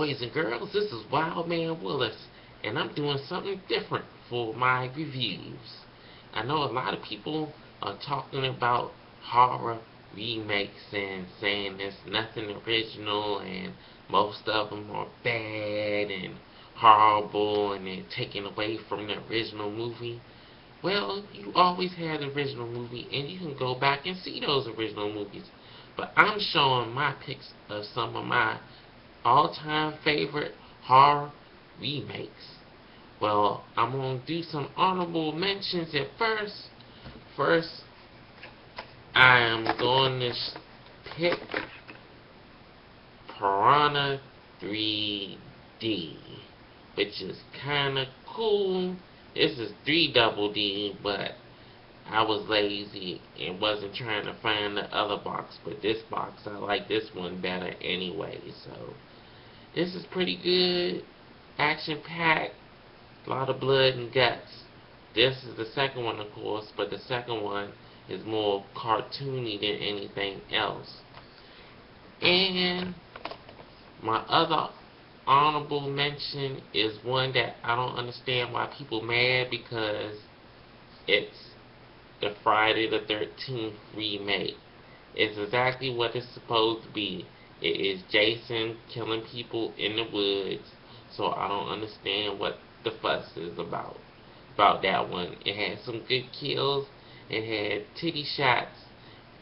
boys and girls, this is Wild Man Willis, and I'm doing something different for my reviews. I know a lot of people are talking about horror remakes and saying there's nothing original and most of them are bad and horrible and they're taken away from the original movie. Well, you always had the original movie and you can go back and see those original movies. But I'm showing my picks of some of my all-time favorite horror remakes. Well, I'm going to do some honorable mentions at first. First, I am going to pick Piranha 3D, which is kind of cool. This is 3 double D, but I was lazy and wasn't trying to find the other box, but this box, I like this one better anyway, so this is pretty good, action-packed, a lot of blood and guts. This is the second one, of course, but the second one is more cartoony than anything else. And my other honorable mention is one that I don't understand why people mad, because it's the Friday the 13th remake. It's exactly what it's supposed to be. It is Jason killing people in the woods, so I don't understand what the fuss is about that one. It had some good kills, it had titty shots,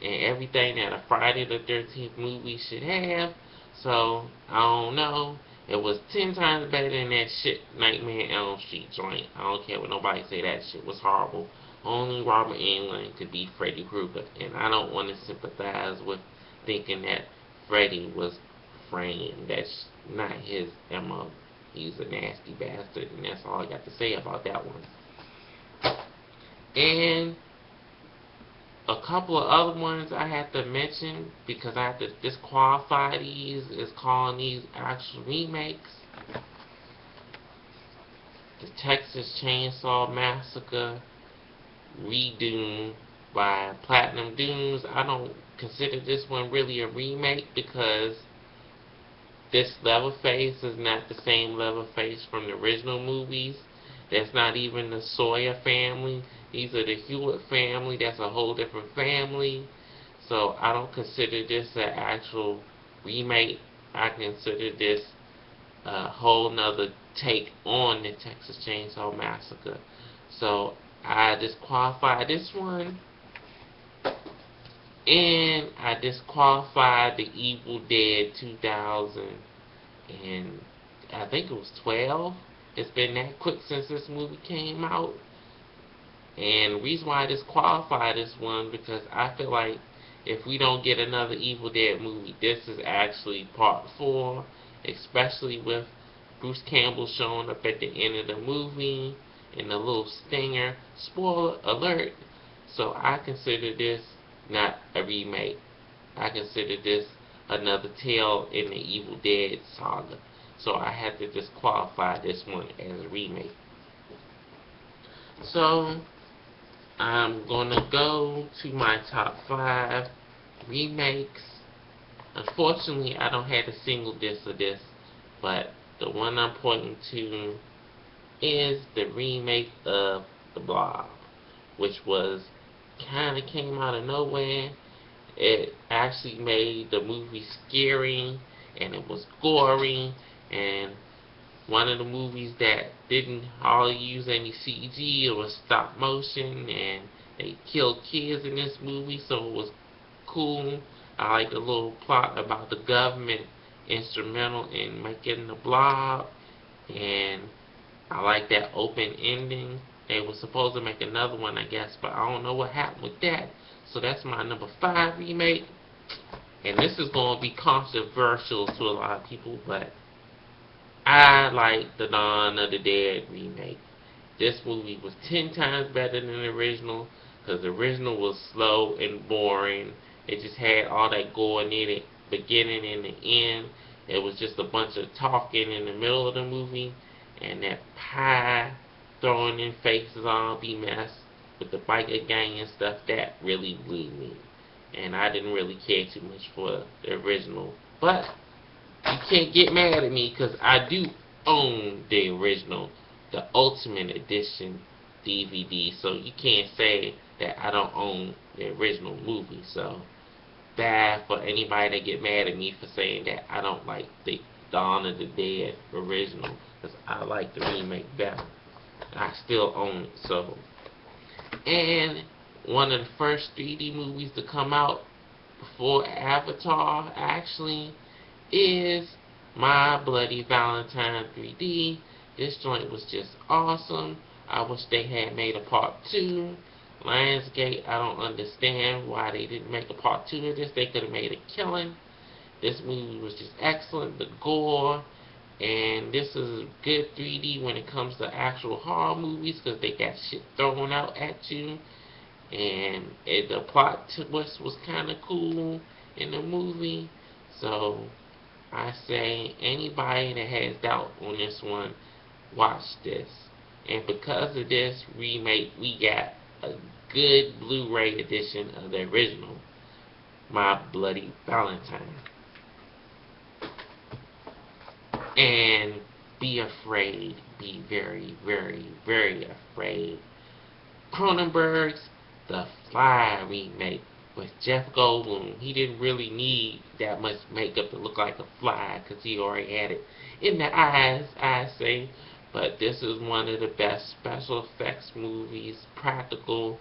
and everything that a Friday the 13th movie should have, so I don't know. It was 10 times better than that shit Nightmare on Elm Street joint. I don't care what nobody say, that shit was horrible. Only Robert Englund could be Freddy Krueger, and I don't want to sympathize with thinking that Freddy was framed. That's not his MO. He's a nasty bastard, and that's all I got to say about that one. And a couple of other ones I have to mention, because I have to disqualify these, is calling these actual remakes. The Texas Chainsaw Massacre Redo by Platinum Dunes. I don't consider this one really a remake, because this Leatherface is not the same Leatherface from the original movies. That's not even the Sawyer family. These are the Hewitt family. That's a whole different family. So I don't consider this an actual remake. I consider this a whole nother take on the Texas Chainsaw Massacre. So I disqualified this one, and I disqualified the Evil Dead 2000, and I think it was 12. It's been that quick since this movie came out. And the reason why I disqualified this one, because I feel like if we don't get another Evil Dead movie, this is actually part 4, especially with Bruce Campbell showing up at the end of the movie and the little stinger. Spoiler alert. So I consider this not a remake. I consider this another tale in the Evil Dead saga. So I had to disqualify this one as a remake. So I'm gonna go to my top 5 remakes. Unfortunately, I don't have a single disc of this, but the one I'm pointing to is the remake of The Blob, which was kind of came out of nowhere. It actually made the movie scary, and it was gory, and one of the movies that didn't hardly use any CG. It was stop motion, and they killed kids in this movie, so it was cool. I like the little plot about the government instrumental in making The Blob, and I like that open ending. They were supposed to make another one, I guess, but I don't know what happened with that. So that's my number 5 remake. And this is going to be controversial to a lot of people, but I like the Dawn of the Dead remake. This movie was 10 times better than the original, because the original was slow and boring. It just had all that going in it, beginning and the end. It was just a bunch of talking in the middle of the movie, and that pie throwing in faces zombie mess with the biker gang and stuff, that really blew me. And I didn't really care too much for the original. But you can't get mad at me because I do own the original, the Ultimate Edition DVD. So you can't say that I don't own the original movie. So bad for anybody that get mad at me for saying that I don't like the Dawn of the Dead original, because I like the remake better. I still own it. So, and one of the first 3D movies to come out before Avatar actually is My Bloody Valentine 3D. This joint was just awesome. I wish they had made a part 2. Lionsgate, I don't understand why they didn't make a part 2 of this. They could have made a killing. This movie was just excellent. The gore, and this is good 3D when it comes to actual horror movies, because they got shit thrown out at you. And the plot twist was kind of cool in the movie. So I say anybody that has doubt on this one, watch this. And because of this remake, we got a good Blu-ray edition of the original My Bloody Valentine. And be afraid. Be very, very, very afraid. Cronenberg's The Fly remake with Jeff Goldblum. He didn't really need that much makeup to look like a fly because he already had it in the eyes, I say. But this is one of the best special effects movies, practical,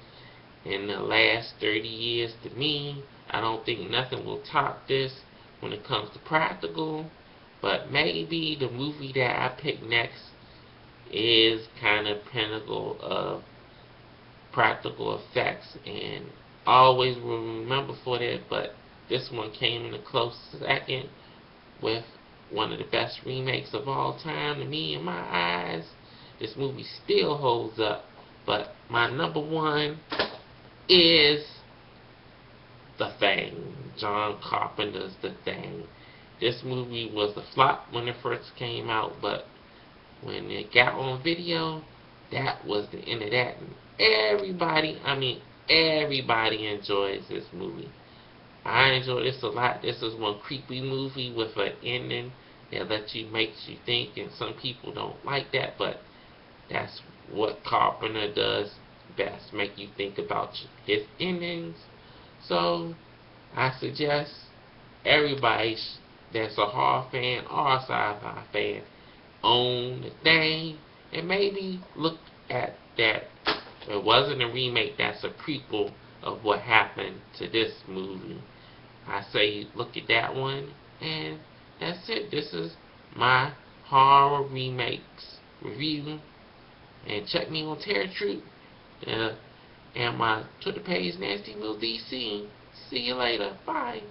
in the last 30 years to me. I don't think nothing will top this when it comes to practical. But maybe the movie that I pick next is kind of pinnacle of practical effects, and I always will remember for that. But this one came in a close second with one of the best remakes of all time to me in my eyes. This movie still holds up, but my number one is The Thing. John Carpenter's The Thing. This movie was a flop when it first came out, but when it got on video, that was the end of that. And everybody enjoys this movie. I enjoy this a lot. This is one creepy movie with an ending that makes you think, and some people don't like that, but that's what Carpenter does best, make you think about his endings. So I suggest everybody that's a horror fan or a sci-fi fan own The Thing, and maybe look at that. It wasn't a remake, that's a prequel of what happened to this movie. I say look at that one, and that's it. This is my horror remakes review. And check me on Terror Troop, and my Twitter page, Nasty Will DC. See you later. Bye.